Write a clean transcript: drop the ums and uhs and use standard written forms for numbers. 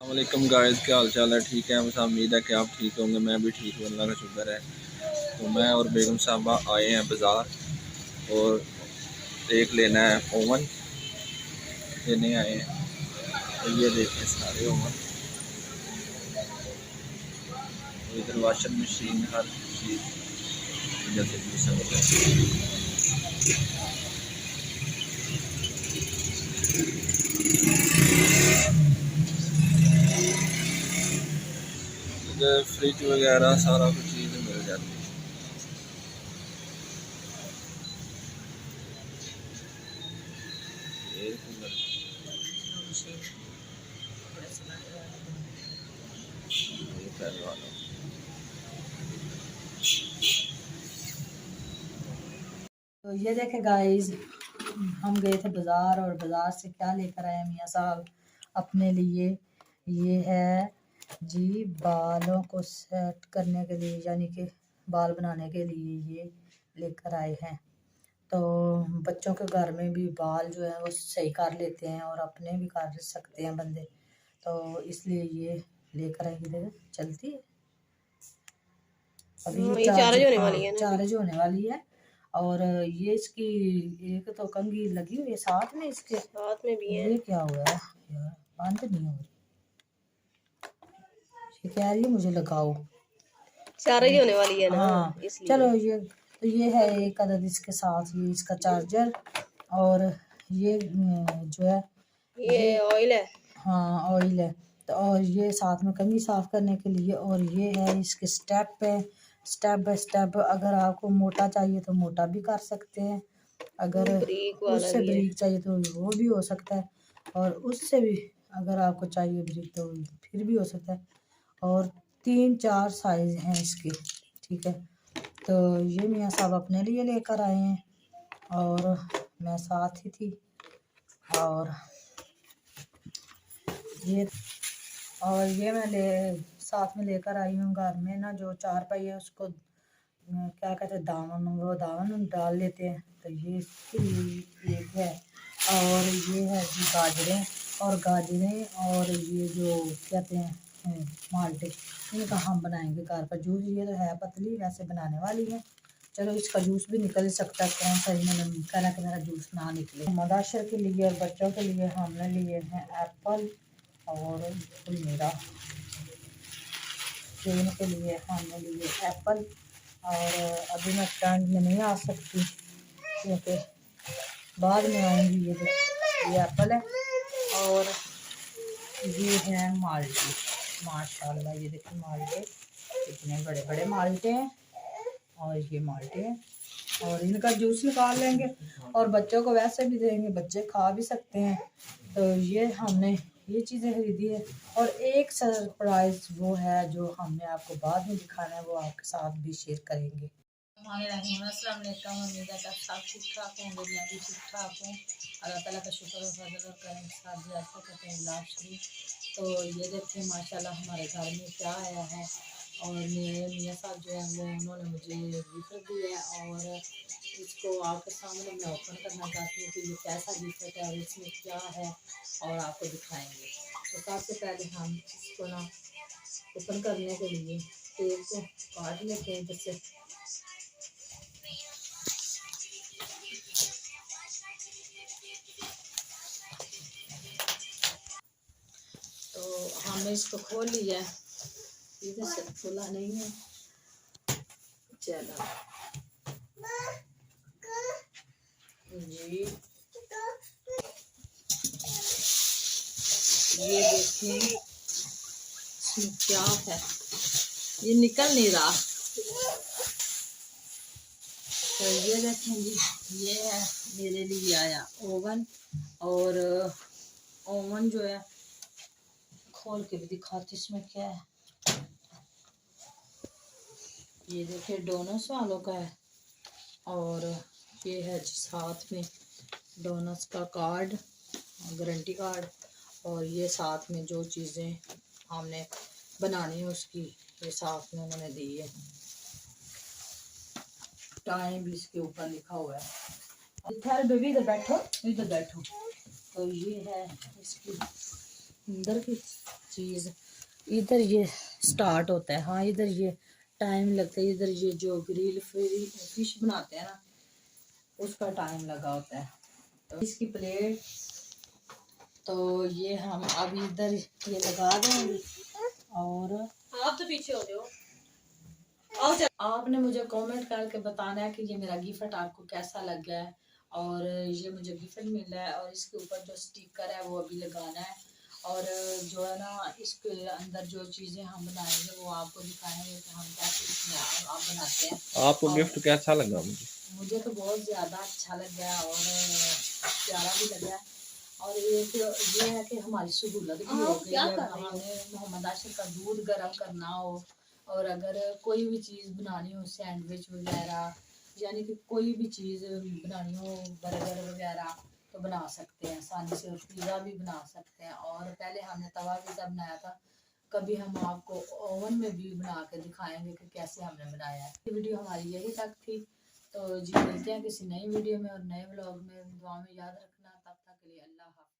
वालेकुम गाइस, क्या हाल चाल है? ठीक है, मुझे उम्मीद है कि आप ठीक होंगे। मैं भी ठीक हूँ, अल्लाह का शुक्र है। तो मैं और बेगम साहबा आए हैं बाज़ार और एक लेना है ओवन लेने आए हैं। तो ये देखें सारे ओवन, इधर वॉशिंग मशीन, हर चीज़ जैसे कि सब इधर फ्रिज वगैरह सारा कुछ चीज़ मिल जाती है। एयर कूलर, ये पहले वाला। तो ये देखे गाइस, हम गए थे बाज़ार और बाज़ार से क्या लेकर आए मियाँ साहब अपने लिए। ये है जी बालों को सेट करने के लिए, यानी कि बाल बनाने के लिए ये लेकर आए हैं। तो बच्चों के घर में भी बाल जो है वो सही कर लेते हैं और अपने भी कर सकते हैं बंदे, तो इसलिए ये लेकर आए। देखो चलती है अभी, ये चार्ज होने वाली है। और ये इसकी एक तो कंघी लगी हुई है, साथ में इसके साथ में भी है। ये क्या हुआ है यार, बंद नहीं हो रही। ये कह रही है मुझे लगाओ, चार्ज होने वाली है ना। हाँ चलो, ये है एक अदद इसके साथ, ये इसका चार्जर। और ये जो है ये ऑयल है। हाँ ऑयल है। तो और ये साथ में कंघी साफ करने के लिए। और ये है इसके स्टेप है, स्टेप बाय स्टेप। अगर आपको मोटा चाहिए तो मोटा भी कर सकते हैं, अगर उससे ब्रीक चाहिए तो वो भी हो सकता है, और उससे भी अगर आपको चाहिए ब्रीक तो फिर भी हो सकता है। और 3-4 साइज हैं इसके, ठीक है। तो ये मियाँ साहब अपने लिए लेकर आए हैं और मैं साथ ही थी। और ये मैं साथ में लेकर आई हूँ। घर में ना जो चारपाई है उसको क्या कहते हैं, दामन, वो दामन डाल लेते हैं। तो ये इसके लिए एक है। और ये है जी गाजरें और ये जो कहते हैं माल्टे, इनका हम बनाएंगे घर पर जूस। ये तो है पतली, वैसे बनाने वाली है। चलो इसका जूस भी निकल सकता है, कौन सा इन्होंने कहा कि मेरा जूस ना निकले। मदाशर के लिए और बच्चों के लिए हमने लिए हैं एप्पल और मेरा सेवन के लिए हमने लिए एप्पल। और अभी मैं स्टैंड में नहीं आ सकती क्योंकि बाद में आऊँगी। ये एप्पल है और ये है माल्टे। माशाल्लाह ये देखिए माल्टे, इतने बड़े बड़े माल्टे हैं। और ये माल्टे हैं और इनका जूस निकाल लेंगे और बच्चों को वैसे भी देंगे, बच्चे खा भी सकते हैं। तो ये हमने ये चीज़ें खरीदी है। और एक सरप्राइज वो है जो हमने आपको बाद में दिखाना है, वो आपके साथ भी शेयर करेंगे। अस्सलाम वालेकुम, उम्मीद है आप सब ठीक ठाक होंगे, मैं भी ठीक ठाक हूँ। अल्लाह ताला का शुक्र और फजल और करम के साथ भी आपको कहते हैं लाभ शरीफ। तो ये देखिए माशाल्लाह हमारे घर में क्या आया है। और मेरे मियाँ साहब जो है वो उन्होंने मुझे गिफ्ट दिया है और इसको आपके सामने मैं ओपन करना चाहती हूँ कि ये कैसा गिफ्ट है और इसमें क्या है, और आपको दिखाएंगे। तो सबसे पहले हम इसको ना ओपन करने के लिए तेल को काट लेते हैं जैसे। तो हमने इसको खोल लिया है, इधर से खुला नहीं है। चलो जी, ये देखिए इसमें क्या है, ये निकल नहीं रहा। तो ये देखें जी, ये है मेरे लिए आया ओवन। और ओवन जो है खोल के भी दिखाती इसमें क्या है। ये देखिए डोनट्स वालों का है। और ये है जी साथ में डोनट्स का कार्ड, गारंटी कार्ड। और ये साथ में जो चीज़ें हमने बनानी है उसकी ये साथ में उन्होंने दी है। टाइम भी इसके ऊपर लिखा हुआ है। बेबी इधर बैठो, इधर बैठो। तो ये है इसकी अंदर की चीज़ इधर ये स्टार्ट होता है। हाँ इधर ये टाइम लगता है, इधर ये जो ग्रिल फिश बनाते हैं ना उसका टाइम लगा होता है। तो इसकी प्लेट तो ये हम अब इधर ये लगा देंगे। और आप तो पीछे हो जाओ। आपने मुझे कमेंट करके बताना है कि ये मेरा गिफ्ट आपको कैसा लग गया है। और ये मुझे गिफ्ट मिला है और इसके ऊपर जो स्टिकर है वो अभी लगाना है। और जो है ना इसके अंदर जो चीज़ें हम बनाएंगे वो आपको दिखाएंगे कि हम कैसे इसमें आप बनाते हैं। आपको गिफ्ट कैसा लगा? मुझे तो बहुत ज़्यादा अच्छा लग गया और प्यारा भी लगा। और ये है कि हमारी सहूलत भी हो गई है। हमें मोहम्मद आशिर का दूध गर्म करना हो और अगर कोई भी चीज़ बनानी हो, सैंडविच वगैरह यानी कि कोई भी चीज़ बनानी हो, बर्गर वगैरह तो बना सकते हैं आसानी से। और पिज़्ज़ा भी बना सकते हैं। और पहले हमने तवा पिज़्ज़ा बनाया था, कभी हम आपको ओवन में भी बना के दिखाएंगे कि कैसे हमने बनाया है। वीडियो हमारी यही तक थी। तो जी मिलते हैं किसी नई वीडियो में और नए व्लॉग में। दुआ में याद रखना। तब तक के लिए अल्लाह हाफ़िज़।